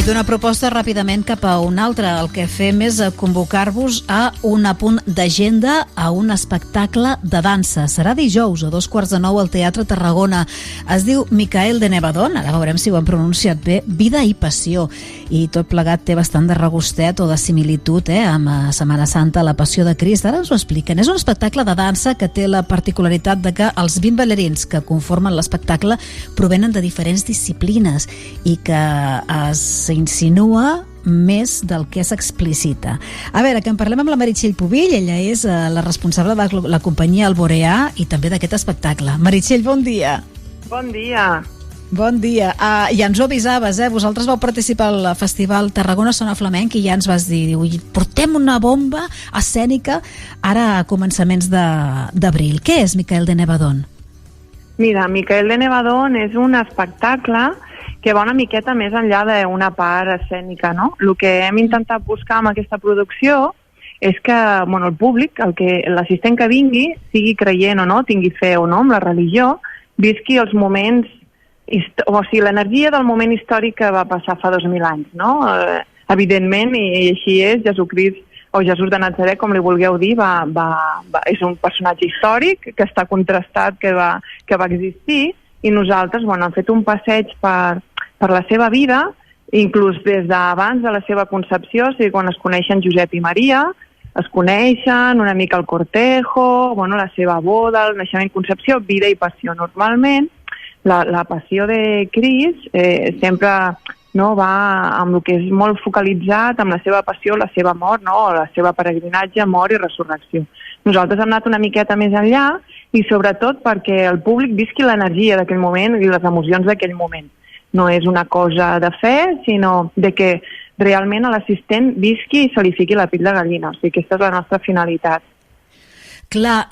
I d'una proposta ràpidament cap a una altra. El que fem és convocar-vos a un apunt d'agenda a un espectacle de dansa. Serà dijous a 8:45 al Teatre Tarragona. Es diu Micael de Nevadón, ara veurem si ho hem pronunciat bé, Vida i Passió. I tot plegat té bastant de regustet o de similitud amb Setmana Santa, la Passió de Crist. Ara ens ho expliquen. És un espectacle de dansa que té la particularitat de que els 20 ballarins que conformen l'espectacle provenen de diferents disciplines i que s'insinua més del que s'explicita. A veure, que en parlem amb la Meritxell Pubill. Ella és la responsable de la companyia Alboreà i també d'aquest espectacle. Meritxell, bon dia. Bon dia. Bon dia. Ja ens ho avisaves, vosaltres vau participar al Festival Tarragona Sona Flamenc i ja ens vas dir, portem una bomba escènica ara a començaments d'abril. Què és Micael de Nevadón? Mira, Micael de Nevadón és un espectacle que va una miqueta més enllà d'una part escènica, no? El que hem intentat buscar amb aquesta producció és que el públic, l'assistent que vingui, sigui creient o no, tingui fe o no amb la religió, visqui els moments, o sigui, l'energia del moment històric que va passar fa 2.000 anys, no? Evidentment, i així és, Jesucrist o Jesús de Natzaret, com li vulgueu dir, és un personatge històric que està contrastat, que va existir, i nosaltres hem fet un passeig per la seva vida, inclús des d'abans de la seva concepció, o sigui, quan es coneixen Josep i Maria, es coneixen una mica el cortejo, la seva boda, el naixement, concepció, vida i passió. Normalment, la passió de Crist sempre va amb el que és molt focalitzat, amb la seva passió, la seva mort, la seva peregrinatge, mort i resurrecció. Nosaltres hem anat una miqueta més enllà i sobretot perquè el públic visqui l'energia d'aquell moment i les emocions d'aquell moment. No és una cosa de fe, sinó de que realment a l'assistent visqui i se li fiqui la pell de gallina. O sigui, aquesta és la nostra finalitat. Clar,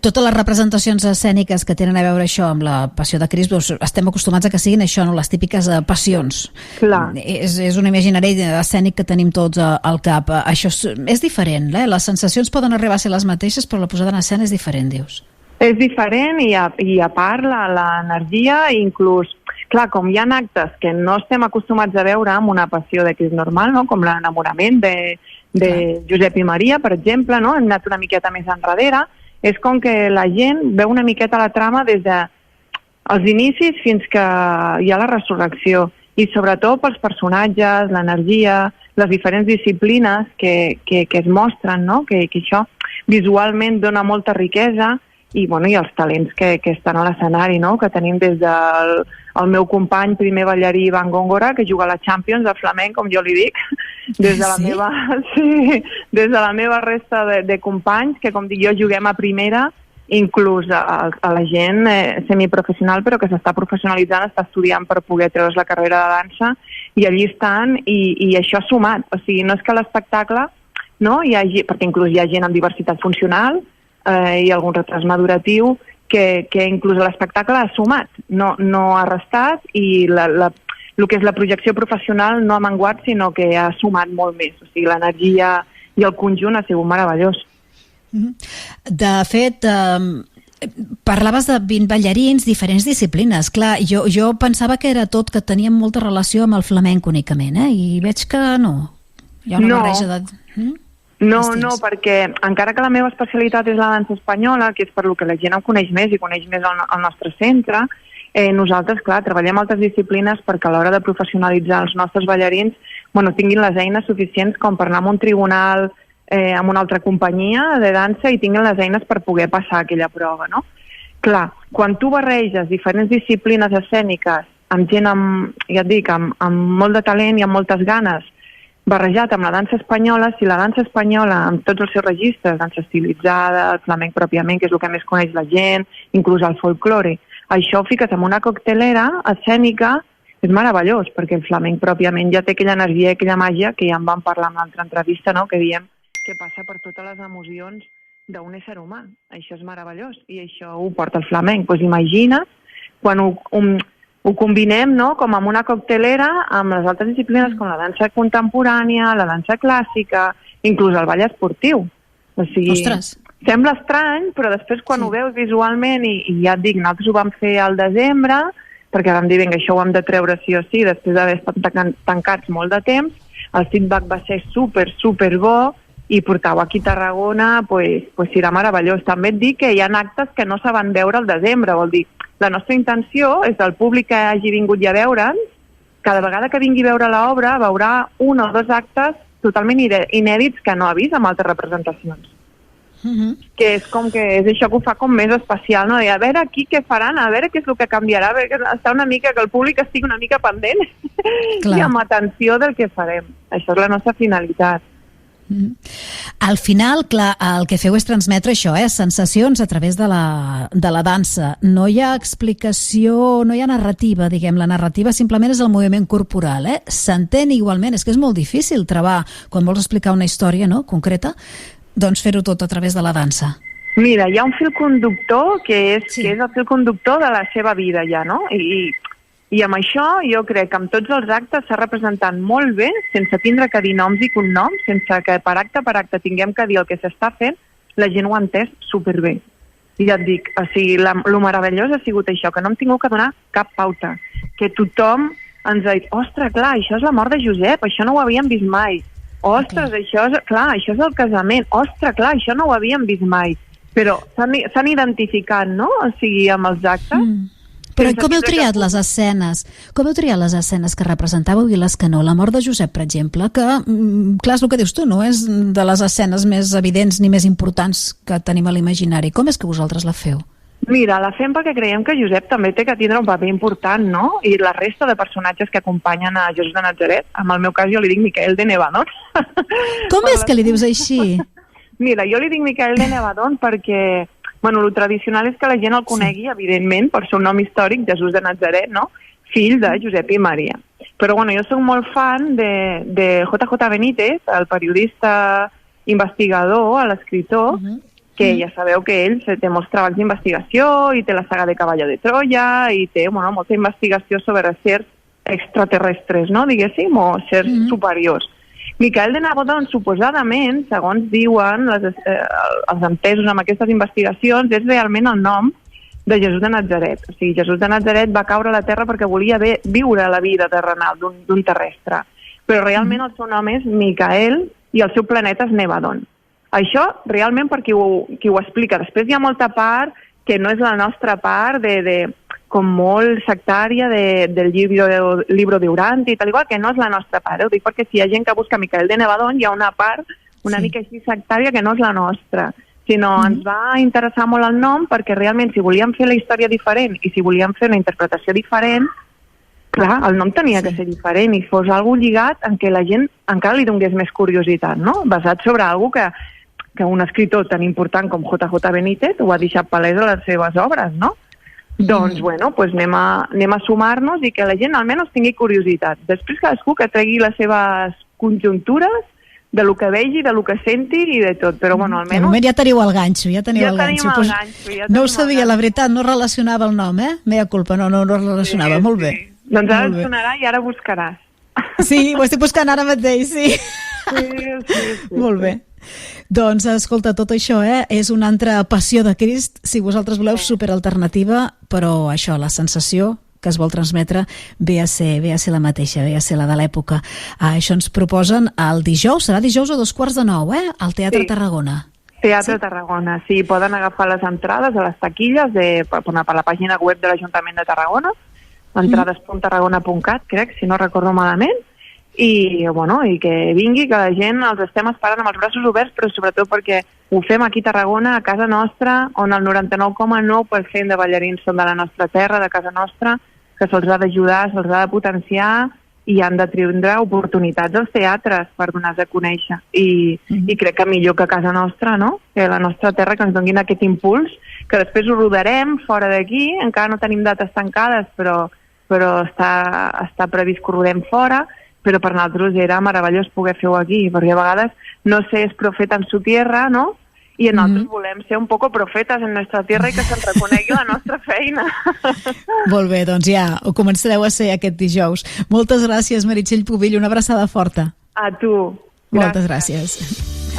totes les representacions escèniques que tenen a veure això amb la Passió de Crist, estem acostumats a que siguin això, les típiques passions. Clar. És un imaginari escènic que tenim tots al cap. Això és diferent, les sensacions poden arribar a ser les mateixes, però la posada en escena és diferent, dius. És diferent i a part l'energia, inclús, clar, com hi ha actes que no estem acostumats a veure amb una Passió de Crist normal, no? Com l'enamorament de Josep i Maria, per exemple, no? Hem anat una miqueta més enrere, és com que la gent veu una miqueta la trama des dels inicis fins que hi ha la resurrecció, i sobretot pels personatges, l'energia, les diferents disciplines que es mostren, no? Que això visualment dona molta riquesa, i els talents que estan a l'escenari, no? Que tenim des del meu company, primer ballarí Ivan Góngora, que juga a la Champions de flamenc, com jo li dic, des de la meva resta de companys, que com dic jo juguem a primera, inclús a la gent semiprofessional, però que s'està professionalitzant, està estudiant per poder treure's la carrera de dansa, i allí estan, i això ha sumat. O sigui, no és que l'espectacle, no? Perquè inclús hi ha gent amb diversitat funcional, i algun retras maduratiu que inclús l'espectacle ha sumat, no ha restat, i el que és la projecció professional no ha menguat, sinó que ha sumat molt més. O sigui, l'energia i el conjunt ha sigut meravellós. De fet, parlaves de 20 ballarins, diferents disciplines. Clar, jo pensava que era tot, que tenien molta relació amb el flamenc únicament, i veig que no. Hi ha una barreja de... No, perquè encara que la meva especialitat és la dansa espanyola, que és per lo que la gent em coneix més i coneix més el nostre centre, nosaltres, clar, treballem altres disciplines perquè a l'hora de professionalitzar els nostres ballarins tinguin les eines suficients com per anar a un tribunal amb una altra companyia de dansa i tinguin les eines per poder passar aquella prova, no? Clar, quan tu barreges diferents disciplines escèniques amb gent, ja et dic, amb molt de talent i amb moltes ganes, barrejat amb la dansa espanyola, si la dansa espanyola, amb tots els seus registres, dansa estilitzada, el flamenc pròpiament, que és el que més coneix la gent, inclús el folklore, això ho fiques en una coctelera escènica, és meravellós, perquè el flamenc pròpiament ja té aquella energia, aquella màgia, que ja en vam parlar en l'altra entrevista, no? Que diem que passa per totes les emocions d'un ésser humà. Això és meravellós, i això ho porta el flamenc. Doncs imagina't quan ho combinem, no?, com amb una coctelera amb les altres disciplines com la dansa contemporània, la dansa clàssica, inclús el ball esportiu. O sigui, ostres, sembla estrany, però després quan ho veus visualment, i ja et dic, nosaltres ho vam fer al desembre, perquè vam dir, vinga, això ho hem de treure sí o sí, després d'haver estat tancats molt de temps. El feedback va ser super bo, i portar-ho aquí a Tarragona pues serà meravellós. També et dic que hi ha actes que no se van veure al desembre, vol dir, la nostra intenció és el públic que hagi vingut ja a veure'ns, cada vegada que vingui a veure l'obra veurà un o dos actes totalment inèdits que no ha vist en altres representacions. Que és com que és això que ho fa com més especial, no? A veure aquí què faran, a veure què és el que canviarà, a veure està una mica, que el públic estigui una mica pendent i amb atenció del que farem. Això és la nostra finalitat. Al final, clar, el que feu és transmetre això, sensacions a través de la dansa. No hi ha explicació, no hi ha narrativa, diguem. La narrativa simplement és el moviment corporal. S'entén igualment, és que és molt difícil trebar, quan vols explicar una història, no?, concreta, doncs fer-ho tot a través de la dansa. Mira, hi ha un fil conductor que és el fil conductor de la seva vida ja, no? I amb això jo crec que amb tots els actes s'ha representat molt bé, sense tindre que dir noms i cognoms, sense que per acte tinguem que dir el que s'està fent, la gent ho ha entès superbé. I ja et dic, o sigui, lo meravellós ha sigut això, que no hem tingut que donar cap pauta, que tothom ens ha dit, ostres, clar, això és la mort de Josep, això no ho havíem vist mai. Ostres, això és el casament. Ostres, clar, això no ho havíem vist mai. Però s'han identificat, no?, o sigui, amb els actes. Però com heu triat les escenes? Com heu triat les escenes que representàveu i les que no? La mort de Josep, per exemple, que, clar, és el que dius tu, no és de les escenes més evidents ni més importants que tenim a l'imaginari. Com és que vosaltres la feu? Mira, la fem perquè creiem que Josep també té que tindre un paper important, no? I la resta de personatges que acompanyen a Jesús de Natzaret, en el meu cas jo li dic Miquel de Nevadón. Com és que li dius així? Mira, jo li dic Miquel de Nevadón perquè, bueno, el tradicional és que la gent el conegui, evidentment, per seu nom històric, Jesús de Natzaret, no?, fill de Josep i Maria. Però, bueno, jo soc molt fan de JJ Benítez, el periodista investigador, l'escriptor, que ja sabeu que ell té molts treballs d'investigació i té la saga de Caballo de Troia i té molta investigació sobre certs extraterrestres, no?, diguéssim, o certs superiors. Miquel de Nevadón, suposadament, segons diuen els entesos amb aquestes investigacions, és realment el nom de Jesús de Natzaret. O sigui, Jesús de Natzaret va caure a la Terra perquè volia viure la vida terrenal d'un terrestre. Però realment el seu nom és Micael i el seu planeta és Nevadón. Això realment per qui ho explica. Després hi ha molta part que no és la nostra part com molt sectària del libro de Urantia i tal igual, que no és la nostra part. Ho dic perquè si hi ha gent que busca Miquel de Nevadón, hi ha una part una mica així sectària que no és la nostra, sinó ens va interessar molt el nom perquè realment si volíem fer la història diferent i si volíem fer una interpretació diferent, clar, el nom tenia que ser diferent i fos algo lligat en què la gent encara li donés més curiositat, no? Basat sobre algo que un escriptor tan important com JJ Benítez ho ha deixat palès a les seves obres, no? Doncs, bueno, anem a sumar-nos i que la gent almenys tingui curiositat. Després cadascú que tregui les seves conjuntures de lo que vegi, de lo que senti i de tot, però bueno, almenys... De moment ja teniu el ganxo, ja teniu el ganxo. Ja tenim el ganxo. No ho sabia, la veritat, no relacionava el nom, Mea culpa, no relacionava, molt bé. Doncs ara et sonarà i ara buscaràs. Sí, ho estic buscant ara mateix, sí. Molt bé. Doncs, escolta, tot això és una altra passió de Crist, si vosaltres voleu, superalternativa, però això, la sensació que es vol transmetre ve a ser la mateixa, ve a ser la de l'època. Això ens proposen el dijous, serà dijous a 8:45, al Teatre Tarragona. Teatre Tarragona, sí, poden agafar les entrades a les taquilles per la pàgina web de l'Ajuntament de Tarragona, entrades.tarragona.cat, crec, si no recordo malament, i que vingui, que la gent els estem esperant amb els braços oberts, però sobretot perquè ho fem aquí a Tarragona, a casa nostra, on el 99,9% de ballarins són de la nostra terra, de casa nostra, que se'ls ha d'ajudar, se'ls ha de potenciar i han de tindre oportunitats als teatres per donar-se a conèixer. I crec que millor que a casa nostra, no?, que la nostra terra, que ens donin aquest impuls, que després ho rodarem fora d'aquí, encara no tenim dates tancades, però està previst que ho rodem fora, però per nosaltres era meravellós poder fer-ho aquí, perquè a vegades no se és profeta en su tierra, no?, i nosaltres volem ser un poco profetes en nostra tierra i que se'n reconegui la nostra feina. Molt bé, doncs ja ho començareu a ser aquest dijous. Moltes gràcies, Meritxell Pubill, una abraçada forta. A tu. Moltes gràcies.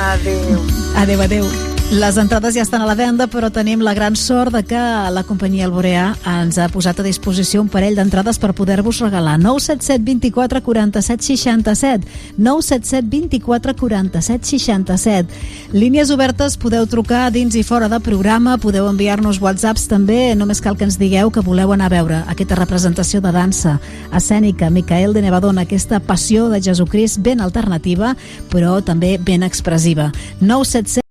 Adéu. Adéu. Les entrades ja estan a la venda, però tenim la gran sort de que la companyia Alboreà ens ha posat a disposició un parell d'entrades per poder-vos regalar. 977 24 47 67. 977 24 47 67. Línies obertes, podeu trucar dins i fora de programa, podeu enviar-nos whatsapps també, només cal que ens digueu que voleu anar a veure aquesta representació de dansa escènica Micael de Nevadón, aquesta passió de Jesucrist ben alternativa, però també ben expressiva. 977